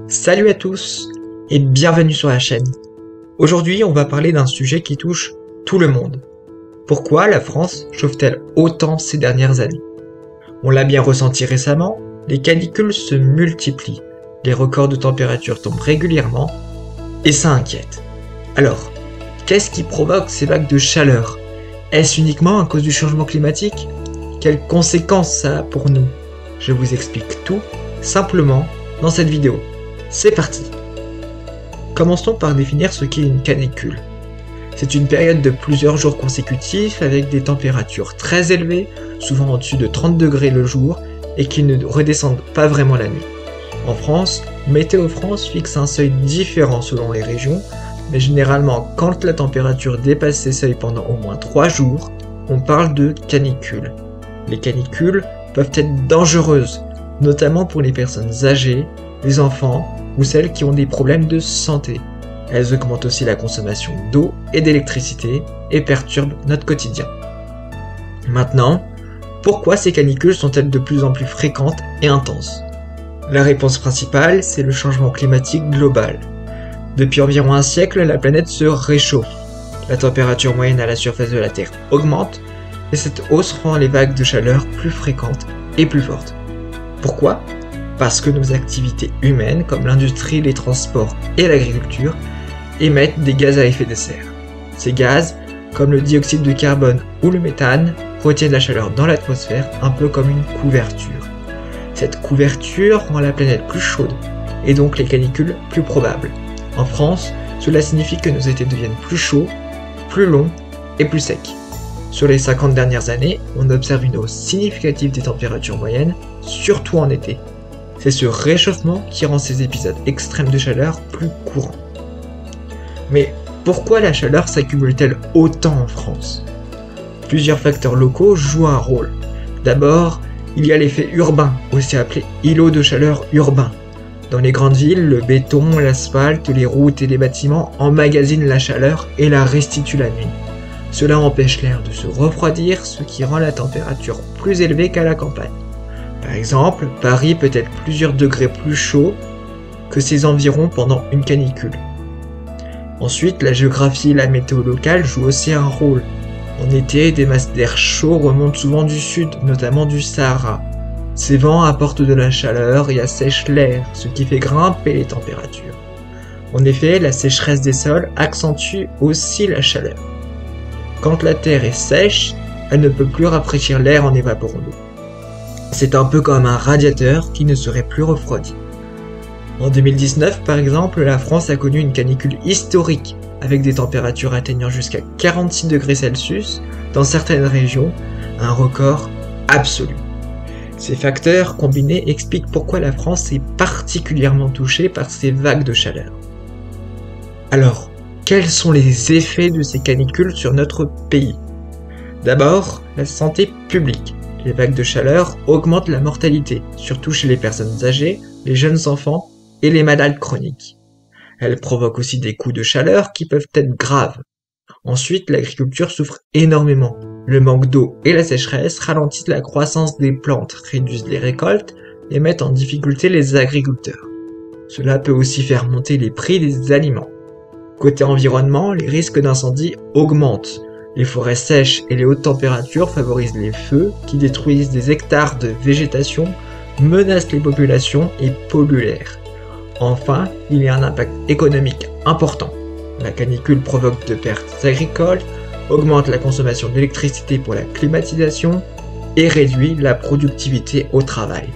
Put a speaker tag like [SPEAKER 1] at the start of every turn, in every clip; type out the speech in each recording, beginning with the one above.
[SPEAKER 1] Salut à tous et bienvenue sur la chaîne. Aujourd'hui, on va parler d'un sujet qui touche tout le monde. Pourquoi la France chauffe-t-elle autant ces dernières années? On l'a bien ressenti récemment, les canicules se multiplient, les records de température tombent régulièrement et ça inquiète. Alors, qu'est-ce qui provoque ces vagues de chaleur? Est-ce uniquement à cause du changement climatique? Quelles conséquences ça a pour nous? Je vous explique tout simplement dans cette vidéo. C'est parti! Commençons par définir ce qu'est une canicule. C'est une période de plusieurs jours consécutifs avec des températures très élevées, souvent au-dessus de 30 degrés le jour, et qui ne redescendent pas vraiment la nuit. En France, Météo France fixe un seuil différent selon les régions, mais généralement quand la température dépasse ces seuils pendant au moins 3 jours, on parle de canicule. Les canicules peuvent être dangereuses, notamment pour les personnes âgées, les enfants ou celles qui ont des problèmes de santé. Elles augmentent aussi la consommation d'eau et d'électricité et perturbent notre quotidien. Maintenant, pourquoi ces canicules sont-elles de plus en plus fréquentes et intenses? La réponse principale, c'est le changement climatique global. Depuis environ un siècle, la planète se réchauffe. La température moyenne à la surface de la Terre augmente et cette hausse rend les vagues de chaleur plus fréquentes et plus fortes. Pourquoi? Parce que nos activités humaines, comme l'industrie, les transports et l'agriculture, émettent des gaz à effet de serre. Ces gaz, comme le dioxyde de carbone ou le méthane, retiennent la chaleur dans l'atmosphère un peu comme une couverture. Cette couverture rend la planète plus chaude et donc les canicules plus probables. En France, cela signifie que nos étés deviennent plus chauds, plus longs et plus secs. Sur les 50 dernières années, on observe une hausse significative des températures moyennes, surtout en été. C'est ce réchauffement qui rend ces épisodes extrêmes de chaleur plus courants. Mais pourquoi la chaleur s'accumule-t-elle autant en France? Plusieurs facteurs locaux jouent un rôle. D'abord, il y a l'effet urbain, aussi appelé îlot de chaleur urbain. Dans les grandes villes, le béton, l'asphalte, les routes et les bâtiments emmagasinent la chaleur et la restituent la nuit. Cela empêche l'air de se refroidir, ce qui rend la température plus élevée qu'à la campagne. Par exemple, Paris peut être plusieurs degrés plus chaud que ses environs pendant une canicule. Ensuite, la géographie et la météo locale jouent aussi un rôle. En été, des masses d'air chaud remontent souvent du sud, notamment du Sahara. Ces vents apportent de la chaleur et assèchent l'air, ce qui fait grimper les températures. En effet, la sécheresse des sols accentue aussi la chaleur. Quand la terre est sèche, elle ne peut plus rafraîchir l'air en évaporant l'eau. C'est un peu comme un radiateur qui ne serait plus refroidi. En 2019, par exemple, la France a connu une canicule historique, avec des températures atteignant jusqu'à 46 degrés Celsius dans certaines régions, un record absolu. Ces facteurs combinés expliquent pourquoi la France est particulièrement touchée par ces vagues de chaleur. Alors, quels sont les effets de ces canicules sur notre pays? D'abord, la santé publique. Les vagues de chaleur augmentent la mortalité, surtout chez les personnes âgées, les jeunes enfants et les malades chroniques. Elles provoquent aussi des coups de chaleur qui peuvent être graves. Ensuite, l'agriculture souffre énormément. Le manque d'eau et la sécheresse ralentissent la croissance des plantes, réduisent les récoltes et mettent en difficulté les agriculteurs. Cela peut aussi faire monter les prix des aliments. Côté environnement, les risques d'incendie augmentent. Les forêts sèches et les hautes températures favorisent les feux qui détruisent des hectares de végétation, menacent les populations et polluent l'air. Enfin, il y a un impact économique important. La canicule provoque de pertes agricoles, augmente la consommation d'électricité pour la climatisation et réduit la productivité au travail.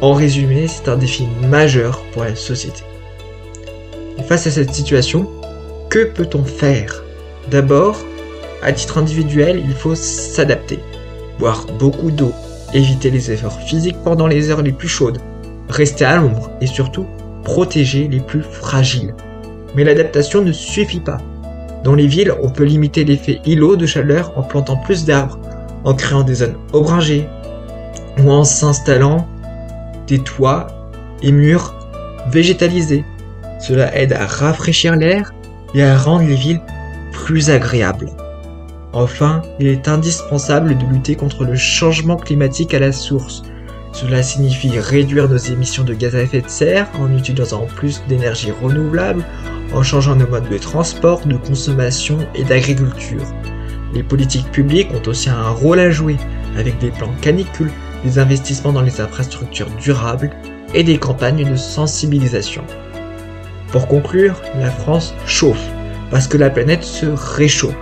[SPEAKER 1] En résumé, c'est un défi majeur pour la société. Et face à cette situation, que peut-on faire? D'abord, à titre individuel, il faut s'adapter. Boire beaucoup d'eau, éviter les efforts physiques pendant les heures les plus chaudes, rester à l'ombre et surtout protéger les plus fragiles. Mais l'adaptation ne suffit pas. Dans les villes, on peut limiter l'effet îlot de chaleur en plantant plus d'arbres, en créant des zones ombragées ou en s'installant des toits et murs végétalisés. Cela aide à rafraîchir l'air et à rendre les villes plus agréables. Enfin, il est indispensable de lutter contre le changement climatique à la source. Cela signifie réduire nos émissions de gaz à effet de serre en utilisant plus d'énergie renouvelable, en changeant nos modes de transport, de consommation et d'agriculture. Les politiques publiques ont aussi un rôle à jouer, avec des plans canicule, des investissements dans les infrastructures durables et des campagnes de sensibilisation. Pour conclure, la France chauffe, parce que la planète se réchauffe,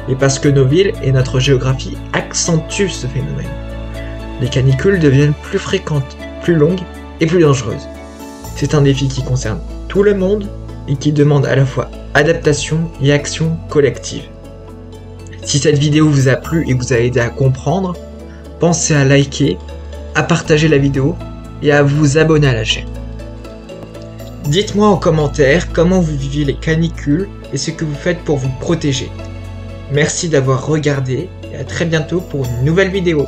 [SPEAKER 1] et parce que nos villes et notre géographie accentuent ce phénomène. Les canicules deviennent plus fréquentes, plus longues et plus dangereuses. C'est un défi qui concerne tout le monde et qui demande à la fois adaptation et action collective. Si cette vidéo vous a plu et vous a aidé à comprendre, pensez à liker, à partager la vidéo et à vous abonner à la chaîne. Dites-moi en commentaire comment vous vivez les canicules et ce que vous faites pour vous protéger. Merci d'avoir regardé et à très bientôt pour une nouvelle vidéo.